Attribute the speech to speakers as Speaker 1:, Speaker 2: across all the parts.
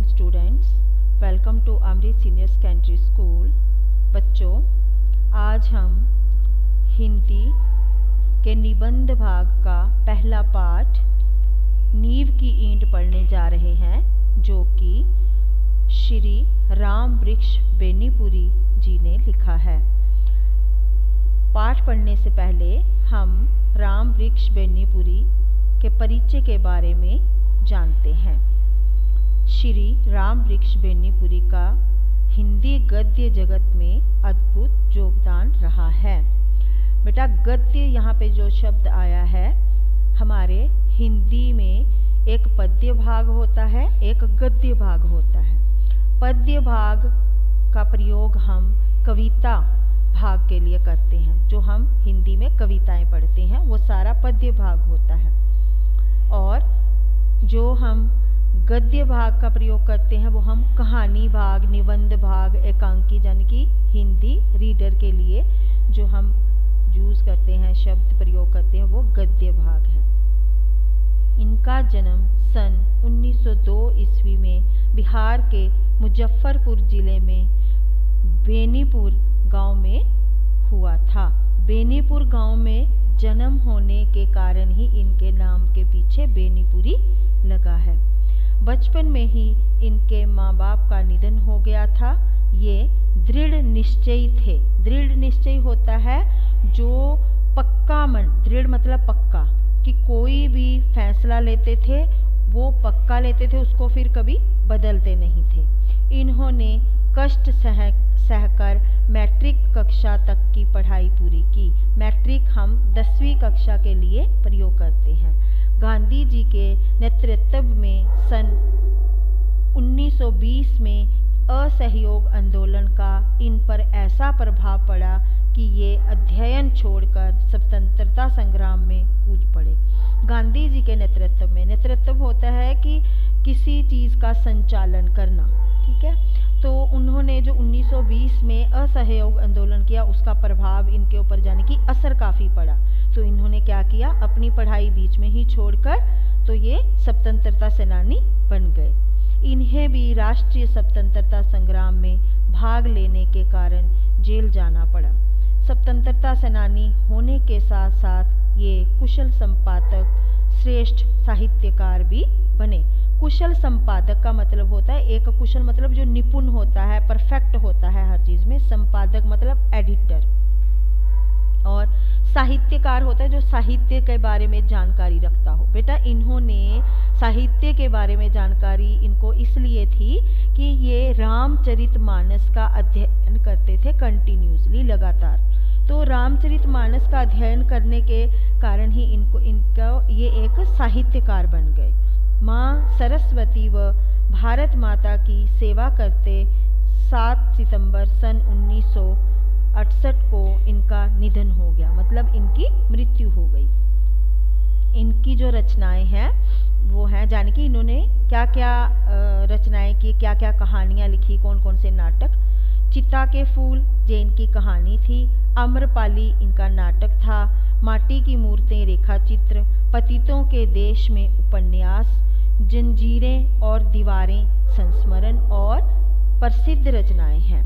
Speaker 1: students, welcome to Amrit senior secondary school. बच्चों, आज हम हिंदी के निबंध भाग का पहला पाठ नींव की ईंट पढ़ने जा रहे हैं, जो कि श्री राम वृक्ष बेनीपुरी जी ने लिखा है। पाठ पढ़ने से पहले हम राम वृक्ष बेनीपुरी के परिचय के बारे में जानते हैं। श्री राम वृक्ष बेनीपुरी का हिंदी गद्य जगत में अद्भुत योगदान रहा है। बेटा, गद्य यहाँ पे जो शब्द आया है, हमारे हिंदी में एक पद्य भाग होता है, एक गद्य भाग होता है। पद्य भाग का प्रयोग हम कविता भाग के लिए करते हैं। जो हम हिंदी में कविताएं पढ़ते हैं वो सारा पद्य भाग होता है, और जो हम गद्य भाग का प्रयोग करते हैं वो हम कहानी भाग, निबंध भाग, एकांकी यानी कि हिंदी रीडर के लिए जो हम यूज़ करते हैं, शब्द प्रयोग करते हैं, वो गद्य भाग है। इनका जन्म सन 1902 ईस्वी में बिहार के मुजफ्फरपुर जिले में बेनीपुर गांव में हुआ था। बेनीपुर गांव में जन्म होने के कारण ही इनके नाम के पीछे बेनीपुरी लगा है। बचपन में ही इनके माँ बाप का निधन हो गया था। ये दृढ़ निश्चयी थे। दृढ़ निश्चय होता है जो पक्का मन, दृढ़ मतलब पक्का, कि कोई भी फैसला लेते थे वो पक्का लेते थे, उसको फिर कभी बदलते नहीं थे। इन्होंने कष्ट सहकर मैट्रिक कक्षा तक की पढ़ाई पूरी की। मैट्रिक हम 10वीं कक्षा के लिए प्रयोग करते हैं। गांधी जी के नेतृत्व में सन 1920 में असहयोग आंदोलन का इन पर ऐसा प्रभाव पड़ा कि ये अध्ययन छोड़कर स्वतंत्रता संग्राम में कूद पड़े। गांधी जी के नेतृत्व में, नेतृत्व होता है कि किसी चीज़ का संचालन करना, ठीक है। तो उन्होंने जो 1920 में असहयोग आंदोलन किया, उसका प्रभाव इनके ऊपर जाने की असर काफ़ी पड़ा। तो इन्होंने क्या किया, अपनी पढ़ाई बीच में ही छोड़कर तो ये स्वतंत्रता सेनानी बन गए। इन्हें भी राष्ट्रीय स्वतंत्रता संग्राम में भाग लेने के कारण जेल जाना पड़ा। स्वतंत्रता सेनानी होने के साथ साथ ये कुशल संपादक, श्रेष्ठ साहित्यकार भी बने। कुशल संपादक का मतलब होता है, एक कुशल मतलब जो निपुण होता है, परफेक्ट होता है हर चीज़ में। संपादक मतलब एडिटर, और साहित्यकार होता है जो साहित्य के बारे में जानकारी रखता हो। बेटा, इन्होंने साहित्य के बारे में जानकारी इनको इसलिए थी कि ये रामचरितमानस का अध्ययन करते थे कंटिन्यूसली, लगातार। तो रामचरितमानस का अध्ययन करने के कारण ही इनका ये एक साहित्यकार बन गए। माँ सरस्वती व भारत माता की सेवा करते 7 सितंबर सन 1968 को इनका निधन हो गया, मतलब इनकी मृत्यु हो गई। इनकी जो रचनाएं हैं वो हैं, जाने कि इन्होंने क्या क्या रचनाएं की, क्या क्या कहानियां लिखी, कौन कौन से नाटक। चिता के फूल ये इनकी कहानी थी। आम्रपाली इनका नाटक था। माटी की मूर्तें रेखा चित्र, पतितों के देश में उपन्यास, जंजीरें और दीवारें संस्मरण और प्रसिद्ध रचनाएं हैं।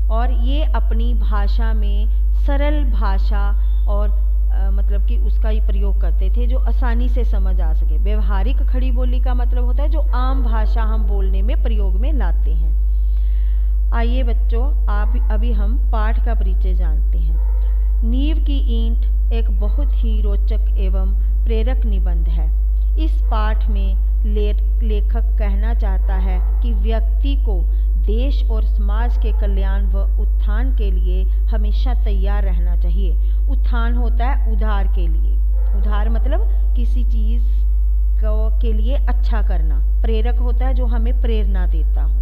Speaker 1: और ये अपनी भाषा में सरल भाषा और मतलब कि उसका ही प्रयोग करते थे जो आसानी से समझ आ सके। व्यवहारिक खड़ी बोली का मतलब होता है जो आम भाषा हम बोलने में प्रयोग में लाते हैं। आइए बच्चों, अभी हम पाठ का परिचय जानते हैं। नींव की ईंट एक बहुत ही रोचक एवं प्रेरक निबंध है। इस पाठ में लेखक कहना चाहता है कि व्यक्ति को देश और समाज के कल्याण व उत्थान के लिए हमेशा तैयार रहना चाहिए। उत्थान होता है उद्धार के लिए। उद्धार मतलब किसी चीज़ के लिए अच्छा करना। प्रेरक होता है जो हमें प्रेरणा देता हो।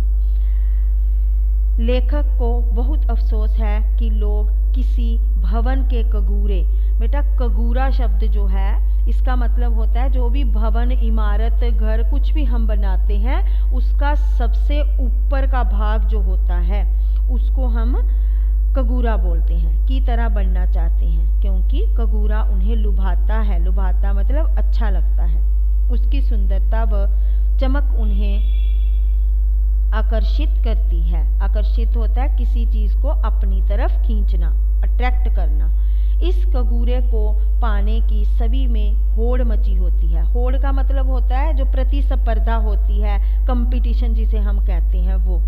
Speaker 1: लेखक को बहुत अफसोस है कि लोग किसी भवन के कगूरे, बेटा कगूरा शब्द जो है इसका मतलब होता है जो भी भवन, इमारत, घर कुछ भी हम बनाते हैं उसका सबसे ऊपर का भाग जो होता है उसको हम कगूरा बोलते हैं, की तरह बनना चाहते हैं, क्योंकि कगूरा उन्हें लुभाता है। लुभाता मतलब अच्छा लगता है। उसकी सुंदरता व चमक उन्हें आकर्षित करती है। आकर्षित होता है किसी चीज़ को अपनी तरफ खींचना, अट्रैक्ट करना। इस कगूरे को पाने की सभी में होड़ मची होती है। होड़ का मतलब होता है जो प्रतिस्पर्धा होती है, कंपटीशन जिसे हम कहते हैं वो।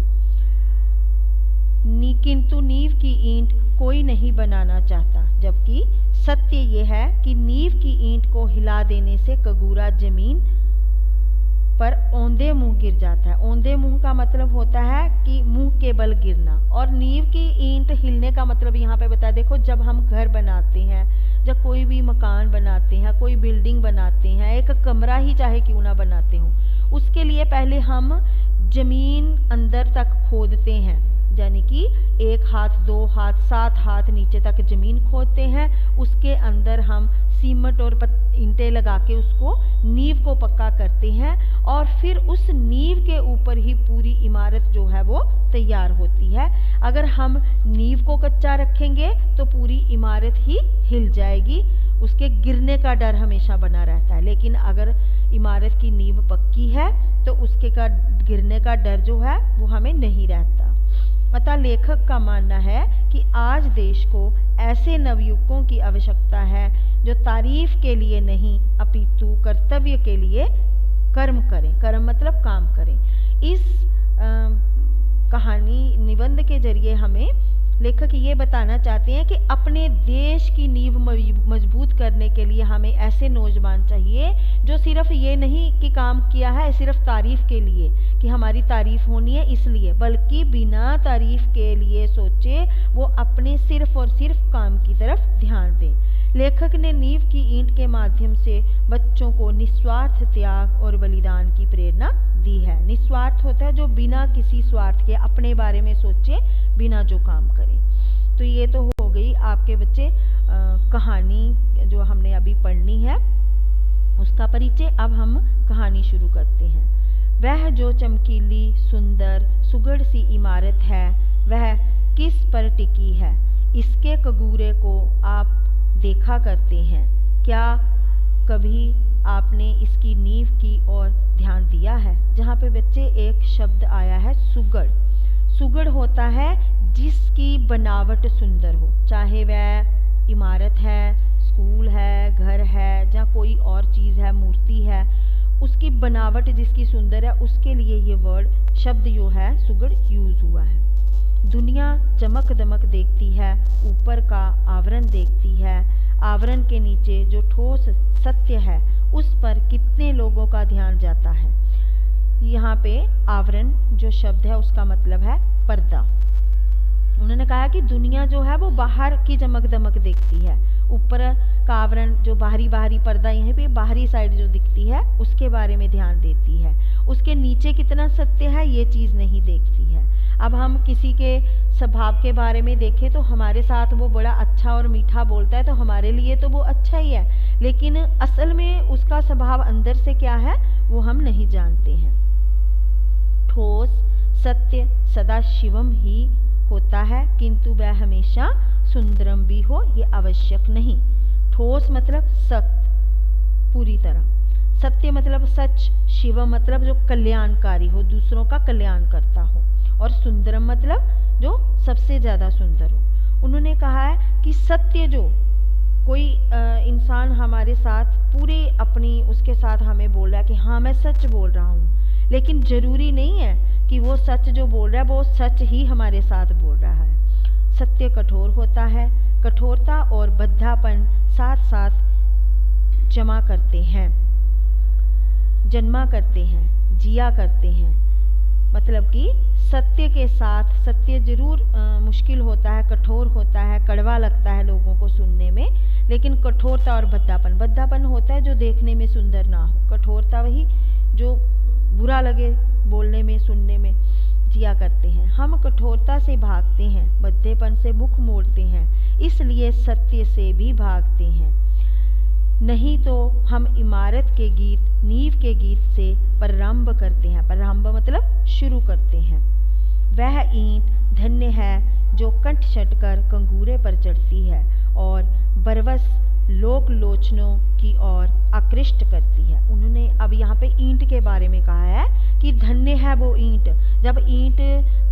Speaker 1: किंतु नींव की ईंट कोई नहीं बनाना चाहता, जबकि सत्य ये है कि नींव की ईंट को हिला देने से कगूरा जमीन पर औंधे मुंह गिर जाता है। औंधे मुंह का मतलब होता है कि मुंह के बल गिरना, और नींव की ईंट हिलने का मतलब यहाँ पे बताया। देखो, जब हम घर बनाते हैं, जब कोई भी मकान बनाते हैं, कोई बिल्डिंग बनाते हैं, एक कमरा ही चाहे क्यों ना बनाते हो, उसके लिए पहले हम जमीन अंदर तक खोदते हैं, यानी कि 1 हाथ 2 हाथ 7 हाथ नीचे तक जमीन खोदते हैं। उसके अंदर हम सीमेंट और ईंटें लगा के उसको नींव को पक्का करते हैं, और फिर उस नींव के ऊपर ही पूरी इमारत जो है वो तैयार होती है। अगर हम नींव को कच्चा रखेंगे तो पूरी इमारत ही हिल जाएगी, उसके गिरने का डर हमेशा बना रहता है। लेकिन अगर इमारत की नींव पक्की है तो उसके का गिरने का डर जो है वो हमें नहीं रहता। अतः लेखक का मानना है कि आज देश को ऐसे नवयुवकों की आवश्यकता है जो तारीफ के लिए नहीं अपितु कर्तव्य के लिए कर्म करें। कर्म मतलब काम करें। इस कहानी निबंध के जरिए हमें लेखक ये बताना चाहते हैं कि अपने देश की नींव मजबूत करने के लिए हमें ऐसे नौजवान चाहिए जो सिर्फ ये नहीं कि काम किया है सिर्फ तारीफ के लिए कि हमारी तारीफ होनी है इसलिए, बल्कि बिना तारीफ के लिए सोचे वो अपने सिर्फ और सिर्फ काम की तरफ ध्यान दें। लेखक ने नींव की ईंट के माध्यम से बच्चों को निस्वार्थ त्याग और बलिदान की प्रेरणा दी है। निस्वार्थ होता है जो बिना किसी स्वार्थ के अपने बारे में सोचे, बिना जो काम करे। तो ये तो हो गई आपके बच्चे कहानी जो हमने अभी पढ़नी है उसका परिचय। अब हम कहानी शुरू करते हैं। वह जो चमकीली सुंदर सुगढ़ सी इमारत है वह किस पर टिकी है, इसके कगूरे को आप देखा करते हैं। क्या कभी आपने इसकी नींव की ओर ध्यान दिया है? जहाँ पे बच्चे एक शब्द आया है सुगढ़। सुगढ़ होता है जिसकी बनावट सुंदर हो, चाहे वह इमारत है, स्कूल है, घर है, या कोई और चीज़ है, मूर्ति है, उसकी बनावट जिसकी सुंदर है उसके लिए ये वर्ड शब्द जो है सुगढ़ यूज हुआ है। दुनिया चमक दमक देखती है, ऊपर का आवरण देखती है, आवरण के नीचे जो ठोस सत्य है उस पर कितने लोगों का ध्यान जाता है। यहाँ पे आवरण जो शब्द है उसका मतलब है पर्दा। उन्होंने कहा कि दुनिया जो है वो बाहर की चमक दमक देखती है, ऊपर का आवरण जो बाहरी पर्दा यहाँ पे बाहरी साइड जो दिखती है उसके बारे में ध्यान देती है, उसके नीचे कितना सत्य है ये चीज़ नहीं देखती है। अब हम किसी के स्वभाव के बारे में देखें तो हमारे साथ वो बड़ा अच्छा और मीठा बोलता है तो हमारे लिए तो वो अच्छा ही है, लेकिन असल में उसका स्वभाव अंदर से क्या है वो हम नहीं जानते हैं। ठोस सत्य सदा शिवम ही होता है, किंतु वह हमेशा सुंदरम भी हो ये आवश्यक नहीं। ठोस मतलब सत्य पूरी तरह, सत्य मतलब सच, शिवम मतलब जो कल्याणकारी हो, दूसरों का कल्याण करता हो, और सुंदरम मतलब जो सबसे ज़्यादा सुंदर हो। उन्होंने कहा है कि सत्य जो कोई इंसान हमारे साथ पूरे अपनी उसके साथ हमें बोल रहा है कि हाँ मैं सच बोल रहा हूँ, लेकिन ज़रूरी नहीं है कि वो सच जो बोल रहा है वो सच ही हमारे साथ बोल रहा है। सत्य कठोर होता है, कठोरता और बद्धापन साथ साथ जन्मा करते हैं, जिया करते हैं। मतलब कि सत्य के साथ, सत्य जरूर मुश्किल होता है, कठोर होता है, कड़वा लगता है लोगों को सुनने में, लेकिन कठोरता और बद्धापन होता है जो देखने में सुंदर ना हो, कठोरता वही जो बुरा लगे बोलने में सुनने में, जिया करते हैं। हम कठोरता से भागते हैं, बद्धेपन से मुख मोड़ते हैं, इसलिए सत्य से भी भागते हैं। नहीं तो हम इमारत के गीत, नींव के गीत से प्रारंभ करते हैं। प्रारंभ मतलब शुरू करते हैं। वह ईंट धन्य है जो कंठ छटकर कंगूरे पर चढ़ती है और बरवस लोक लोचनों की ओर आकृष्ट करती है। उन्होंने अब यहाँ पे ईंट के बारे में कहा है कि धन्य है वो ईंट जब ईंट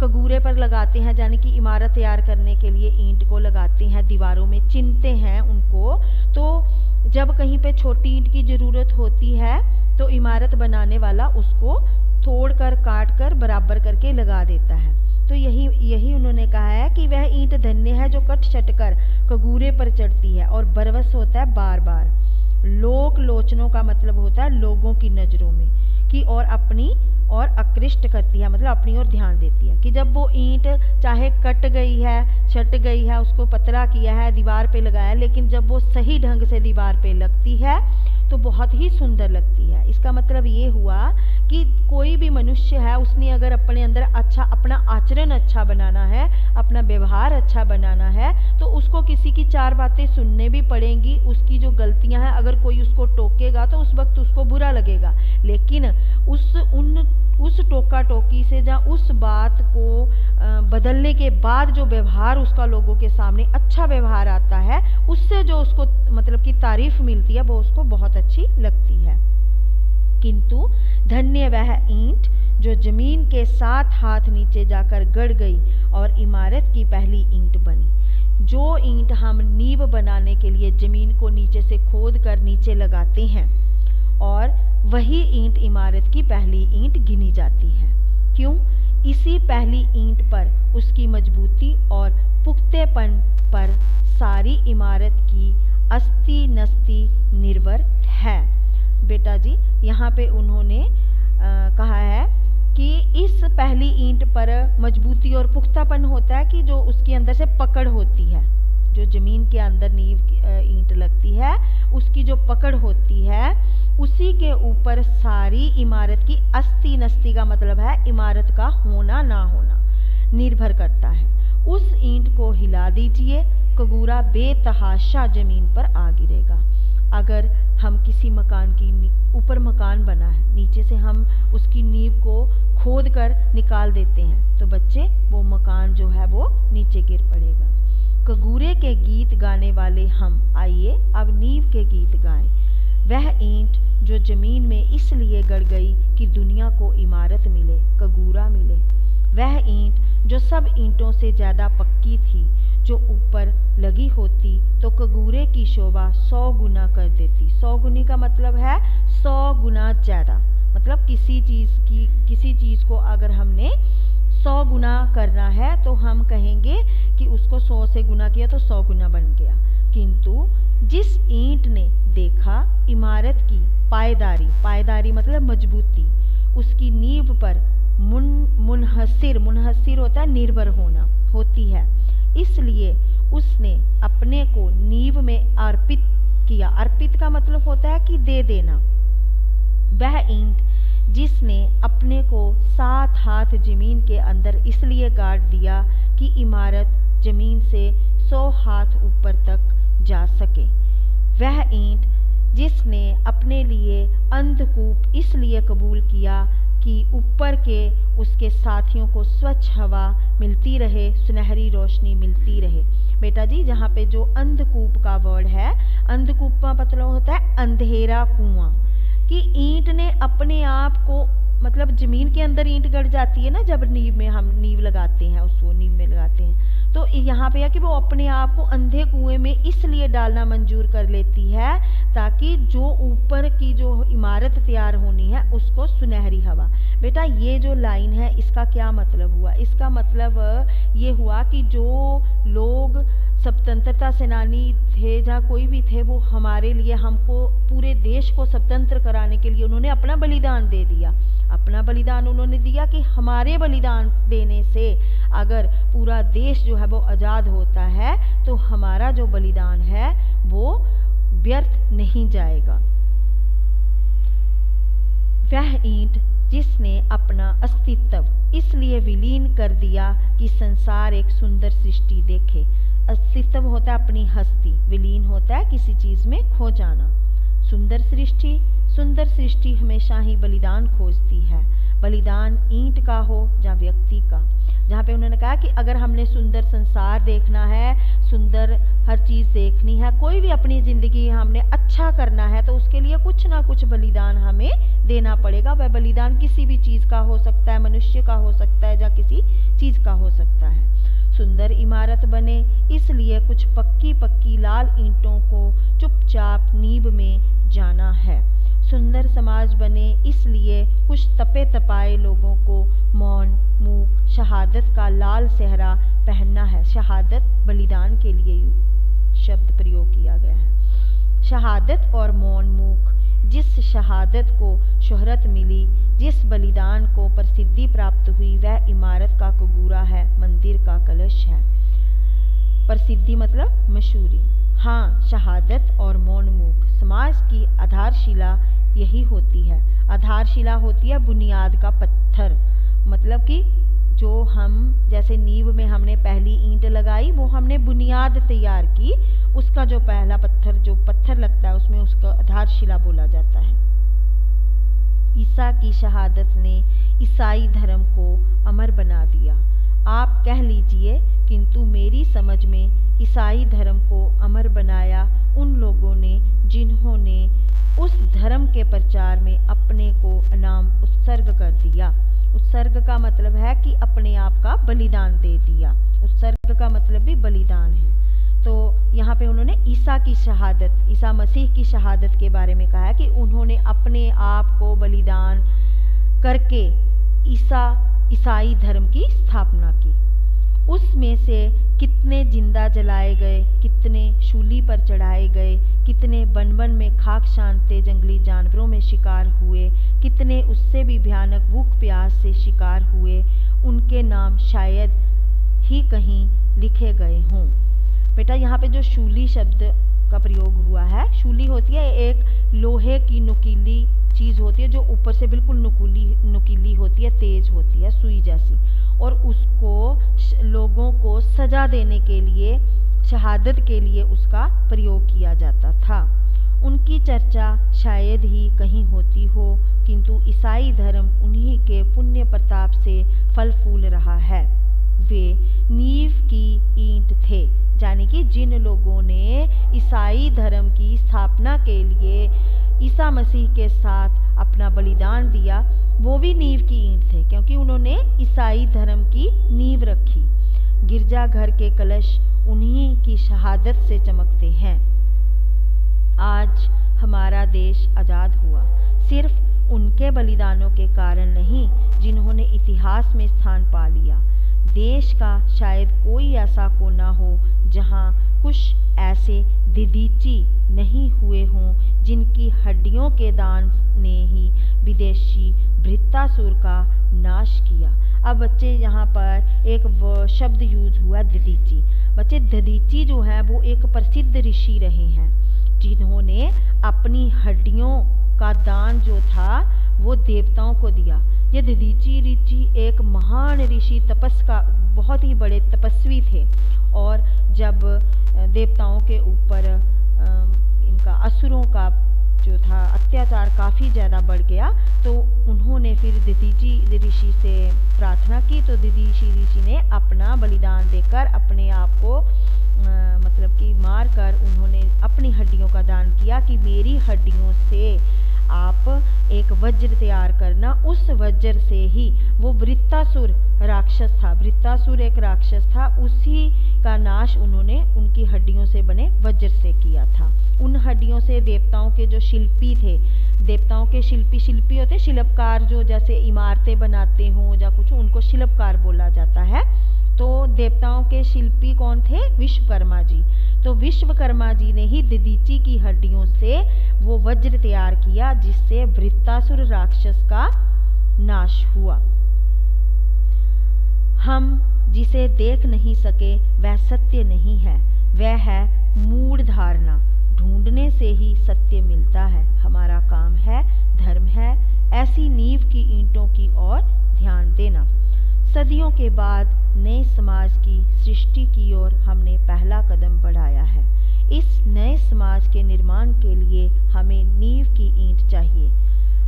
Speaker 1: कगूरे पर लगाते हैं, यानी कि इमारत तैयार करने के लिए ईंट को लगाते हैं, दीवारों में चिनते हैं उनको, तो जब कहीं पे छोटी ईंट की ज़रूरत होती है तो इमारत बनाने वाला उसको तोड़ कर काट कर बराबर करके लगा देता है। तो यही उन्होंने कहा है कि वह ईंट धन्य है जो कट छट कर कगूरे पर चढ़ती है और बरवस होता है बार बार। लोक लोचनों का मतलब होता है लोगों की नज़रों में कि और अपनी और आकृष्ट करती है, मतलब अपनी ओर ध्यान देती है। कि जब वो ईंट चाहे कट गई है, छट गई है, उसको पतला किया है, दीवार पे लगाया, लेकिन जब वो सही ढंग से दीवार पे लगती है तो बहुत ही सुंदर लगती है। इसका मतलब ये हुआ कि कोई भी मनुष्य है, उसने अगर अपने अंदर अच्छा, अपना आचरण अच्छा बनाना है, अपना व्यवहार अच्छा बनाना है, तो उसको किसी की चार बातें सुनने भी पड़ेंगी। उसकी जो गलतियां हैं, अगर कोई उसको टोकेगा तो उस वक्त उसको बुरा लगेगा, लेकिन उस टोका टोकी से या उस बात को बदलने के बाद जो व्यवहार उसका लोगों के सामने अच्छा व्यवहार आता है, उससे जो उसको मतलब कि तारीफ मिलती है, वो उसको बहुत अच्छी लगती है। किंतु धन्य वह ईंट जो जमीन के 7 हाथ नीचे जाकर गड़ गई और इमारत की पहली ईंट बनी। जो ईंट हम नींव बनाने के लिए जमीन को नीचे से खोद कर नीचे लगाते हैं, और वही ईंट इमारत की पहली ईंट गिनी जाती है। क्यों? इसी पहली ईंट पर उसकी मजबूती और पुख्तेपन पर सारी इमारत की अस्ति नस्ति निर्भर है। बेटा जी, यहाँ पे उन्होंने कहा है कि इस पहली ईंट पर मजबूती और पुख्तापन होता है कि जो उसके अंदर से पकड़ होती है, जो जमीन के अंदर नींव ईंट लगती है, उसकी जो पकड़ होती है, उसी के ऊपर सारी इमारत की अस्ति नस्ति का मतलब है इमारत का होना ना होना निर्भर करता है। उस ईंट को हिला दीजिए, कगूरा बेतहाशा जमीन पर आ गिरेगा। अगर हम किसी मकान की ऊपर मकान बना है, नीचे से हम उसकी नींव को खोद कर निकाल देते हैं, तो बच्चे वो मकान जो है वो नीचे गिर पड़ेगा। कगूरे के गीत गाने वाले हम आइए अब नींव के गीत गाएं। वह ईंट जो जमीन में इसलिए गड़ गई कि दुनिया को इमारत मिले, कगूरा मिले। वह ईंट जो सब ईंटों से ज़्यादा पक्की थी, जो ऊपर लगी होती तो कगूरे की शोभा 100 गुना कर देती। 100 गुनी का मतलब है 100 गुना ज़्यादा। मतलब किसी चीज़ को अगर हमने 100 गुना करना है तो हम कहेंगे कि उसको 100 से गुना किया तो 100 गुना बन गया। किंतु जिस ईंट ने देखा इमारत की पायदारी मतलब मजबूती, उसकी नींव पर मुनहसिर होता है निर्भर होना होती है, इसलिए उसने अपने को नींव में अर्पित किया। अर्पित का मतलब होता है कि दे देना। वह ईंट जिसने अपने को 7 हाथ जमीन के अंदर इसलिए गाड़ दिया कि इमारत जमीन से 100 हाथ ऊपर तक जा सके। वह ईंट जिसने अपने लिए अंधकूप इसलिए कबूल किया कि ऊपर के उसके साथियों को स्वच्छ हवा मिलती रहे, सुनहरी रोशनी मिलती रहे। बेटा जी, जहाँ पे जो अंधकूप का वर्ड है, अंधकूप का मतलब होता है अंधेरा कुआं। कि ईंट ने अपने आप को, मतलब जमीन के अंदर ईंट गड़ जाती है ना, जब नींव में हम नींव लगाते हैं, उसको नींव में लगाते हैं, तो यहाँ पे है कि वो अपने आप को अंधे कुएं में इसलिए डालना मंजूर कर लेती है ताकि जो ऊपर की जो इमारत तैयार होनी है उसको सुनहरी हवा। बेटा ये जो लाइन है इसका क्या मतलब हुआ? इसका मतलब ये हुआ कि जो लोग स्वतंत्रता सेनानी थे, जहाँ कोई भी थे, वो हमारे लिए, हमको पूरे देश को स्वतंत्र कराने के लिए उन्होंने अपना बलिदान दे दिया। अपना बलिदान उन्होंने दिया कि हमारे बलिदान देने से अगर पूरा देश जो है वो आज़ाद होता है तो हमारा जो बलिदान है वो व्यर्थ नहीं जाएगा। वह ईंट जिसने अपना अस्तित्व इसलिए विलीन कर दिया कि संसार एक सुंदर सृष्टि देखे। अस्तित्व होता है अपनी हस्ती, विलीन होता है किसी चीज़ में खो जाना। सुंदर सृष्टि हमेशा ही बलिदान खोजती है, बलिदान ईंट का हो या व्यक्ति का। जहाँ पे उन्होंने कहा कि अगर हमने सुंदर संसार देखना है, सुंदर हर चीज़ देखनी है, कोई भी अपनी ज़िंदगी हमने अच्छा करना है, तो उसके लिए कुछ ना कुछ बलिदान हमें देना पड़ेगा। वह बलिदान किसी भी चीज़ का हो सकता है, मनुष्य का हो सकता है या किसी चीज़ का हो सकता है। सुंदर इमारत बने इसलिए कुछ पक्की पक्की लाल ईंटों को चुपचाप नींव में जाना है। सुंदर समाज बने इसलिए कुछ तपे तपाए लोगों को मौन मूक शहादत का लाल सेहरा पहनना है। शहादत बलिदान के लिए शब्द प्रयोग किया गया है। शहादत और मौन मूक, जिस शहादत को शोहरत मिली, जिस बलिदान को प्रसिद्धि प्राप्त हुई, वह इमारत का कगूरा है, मंदिर का कलश है। प्रसिद्धि मतलब मशहूरी। हाँ, शहादत और मौन मूक समाज की आधारशिला यही होती है। आधारशिला होती है बुनियाद का पत्थर, मतलब कि जो हम जैसे नींव में हमने पहली ईंट लगाई, वो हमने बुनियाद तैयार की, उसका जो पहला पत्थर जो पत्थर लगता है उसमें उसका आधारशिला बोला जाता है। ईसा की शहादत ने ईसाई धर्म को अमर बना दिया। आप कह लीजिए, किंतु मेरी समझ में ईसाई धर्म को अमर बनाया उन लोगों ने जिन्होंने उस धर्म के प्रचार में अपने को अनाम उत्सर्ग कर दिया। उत्सर्ग का मतलब है कि अपने आप का बलिदान दे दिया। उत्सर्ग का मतलब भी बलिदान है। तो यहाँ पे उन्होंने ईसा की शहादत, ईसा मसीह की शहादत के बारे में कहा है कि उन्होंने अपने आप को बलिदान करके ईसाई धर्म की स्थापना की। उसमें से कितने जिंदा जलाए गए, कितने शूली पर चढ़ाए गए, कितने वन वन में खाक शानते जंगली जानवरों में शिकार हुए, कितने उससे भी भयानक भूख प्यास से शिकार हुए, उनके नाम शायद ही कहीं लिखे गए हों। बेटा यहाँ पे जो शूली शब्द का प्रयोग हुआ है, शूली होती है एक लोहे की नुकीली चीज़ होती है जो ऊपर से बिल्कुल नुकीली होती है, तेज होती है, सुई जैसी, और उसको लोगों को सजा देने के लिए, शहादत के लिए उसका प्रयोग किया जाता था। उनकी चर्चा शायद ही कहीं होती हो, किंतु ईसाई धर्म उन्हीं के पुण्य प्रताप से फल फूल रहा है। वे नींव की ईंट थे, यानी कि जिन लोगों ने ईसाई धर्म की स्थापना के लिए ईसा मसीह के साथ अपना बलिदान दिया, वो भी नींव की ईंट थे, क्योंकि उन्होंने ईसाई धर्म की नींव रखी। गिरजाघर के कलश उन्हीं की शहादत से चमकते हैं। आज हमारा देश आज़ाद हुआ सिर्फ उनके बलिदानों के कारण नहीं, जिन्होंने इतिहास में स्थान पा लिया। देश का शायद कोई ऐसा कोना हो जहाँ कुछ ऐसे दिदीची नहीं हुए हों जिनकी हड्डियों के दान ने ही विदेशी भृत्तासुर का नाश किया। अब बच्चे यहाँ पर एक शब्द यूज हुआ ददीची। बच्चे ददीची जो है वो एक प्रसिद्ध ऋषि रहे हैं जिन्होंने अपनी हड्डियों का दान जो था वो देवताओं को दिया। ये ददीची ऋषि एक महान ऋषि बहुत ही बड़े तपस्वी थे, और जब देवताओं के ऊपर इनका असुरों का जो था अत्याचार काफ़ी ज़्यादा बढ़ गया, तो उन्होंने फिर ददीची ऋषि से प्रार्थना की। तो ददीची ऋषि ने अपना बलिदान देकर अपने आप को मतलब कि मार कर उन्होंने अपनी हड्डियों का दान किया कि मेरी हड्डियों से आप एक वज्र तैयार करना। उस वज्र से ही वो वृत्तासुर राक्षस था, वृत्तासुर एक राक्षस था, उसी का नाश उन्होंने उनकी हड्डियों से बने वज्र से किया था। उन हड्डियों से देवताओं के जो शिल्पी थे, देवताओं के शिल्पी होते, शिल्पकार जो जैसे इमारतें बनाते हों या कुछ, उनको शिल्पकार बोला जाता है। तो देवताओं के शिल्पी कौन थे? विश्वकर्मा जी। तो विश्वकर्मा जी ने ही ददीची की हड्डियों से वो वज्र तैयार किया जिससे वृत्तासुर राक्षस का नाश हुआ। हम जिसे देख नहीं सके वह सत्य नहीं है, वह है मूढ़ धारणा। ढूंढने से ही सत्य मिलता है। हमारा काम है, धर्म है, ऐसी नींव की ईंटों की ओर ध्यान देना। सदियों के बाद नए समाज की सृष्टि की ओर हमने पहला कदम बढ़ाया है। इस नए समाज के निर्माण के लिए हमें नींव की ईंट चाहिए।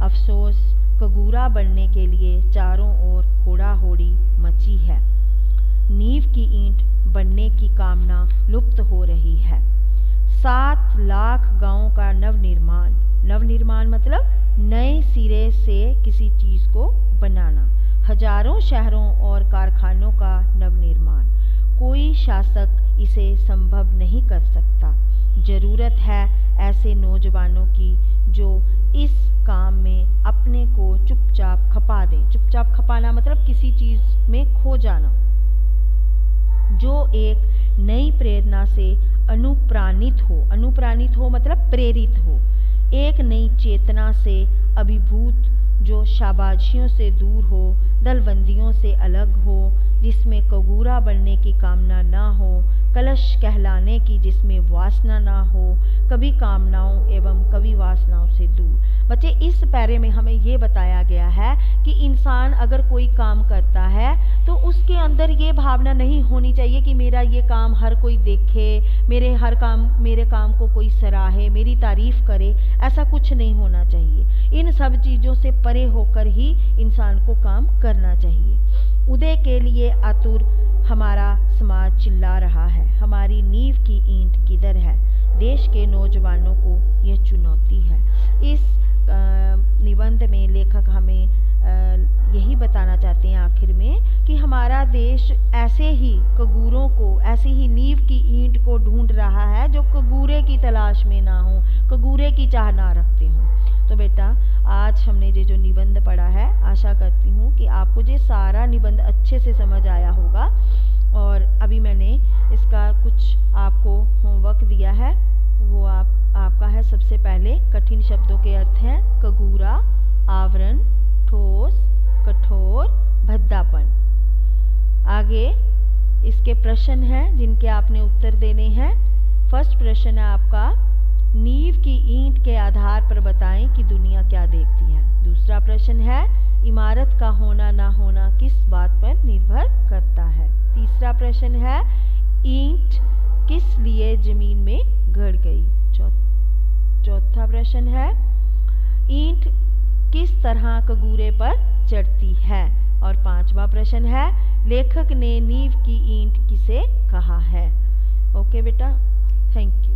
Speaker 1: अफसोस, कगूरा बनने के लिए चारों ओर होड़ा होड़ी मची है। नींव की ईंट बनने की कामना लुप्त हो रही है। 7 लाख गांवों का नवनिर्माण मतलब नए सिरे से किसी चीज़ को बनाना। हजारों शहरों और कारखानों का नवनिर्माण। कोई शासक इसे संभव नहीं कर सकता। ज़रूरत है ऐसे नौजवानों की जो इस काम में अपने को चुपचाप खपा दें। चुपचाप खपाना मतलब किसी चीज़ में खो जाना। जो एक नई प्रेरणा से अनुप्राणित हो मतलब प्रेरित हो। एक नई चेतना से अभिभूत, जो शाबाशियों से दूर हो, दलबंदियों से अलग हो, जिसमें कगूरा बनने की कामना ना हो, कलश कहलाने की जिसमें वासना ना हो, कभी कामनाओं एवं कभी वासनाओं से दूर। बच्चे, इस पैरे में हमें ये बताया गया है कि इंसान अगर कोई काम करता है तो उसके अंदर ये भावना नहीं होनी चाहिए कि मेरा ये काम हर कोई देखे, मेरे काम को कोई सराहे, मेरी तारीफ करे। ऐसा कुछ नहीं होना चाहिए। इन सब चीज़ों से परे होकर ही इंसान को काम करना चाहिए। उदय के लिए आतुर हमारा समाज चिल्ला रहा है। हमारी नींव की ईंट किधर है? देश के नौजवानों को यह चुनौती है। इस निबंध में लेखक हमें यही बताना चाहते हैं आखिर में कि हमारा देश ऐसे ही कगूरों को, ऐसे ही नींव की ईंट को ढूंढ रहा है जो कगूरे की तलाश में ना हो, कगूरे की चाह ना रखते हों। तो बेटा, आज हमने ये जो निबंध पढ़ा है, आशा करती हूँ कि आपको ये सारा निबंध अच्छे से समझ आया होगा। और अभी मैंने इसका कुछ आपको होमवर्क दिया है, वो आपका है। सबसे पहले कठिन शब्दों के अर्थ हैं कगूरा, आवरण, ठोस, कठोर, भद्दापन। आगे इसके प्रश्न हैं जिनके आपने उत्तर देने हैं। फर्स्ट प्रश्न है आपका, नींव की ईंट के आधार पर बताएं कि दुनिया क्या देखती है। दूसरा प्रश्न है, इमारत का होना ना होना किस बात पर निर्भर करता है। तीसरा प्रश्न है, ईंट किस लिए जमीन में गड़ गई। चौथा प्रश्न है, ईंट किस तरह कगूरे पर चढ़ती है। और पांचवा प्रश्न है, लेखक ने नींव की ईंट किसे कहा है। ओके बेटा, थैंक यू।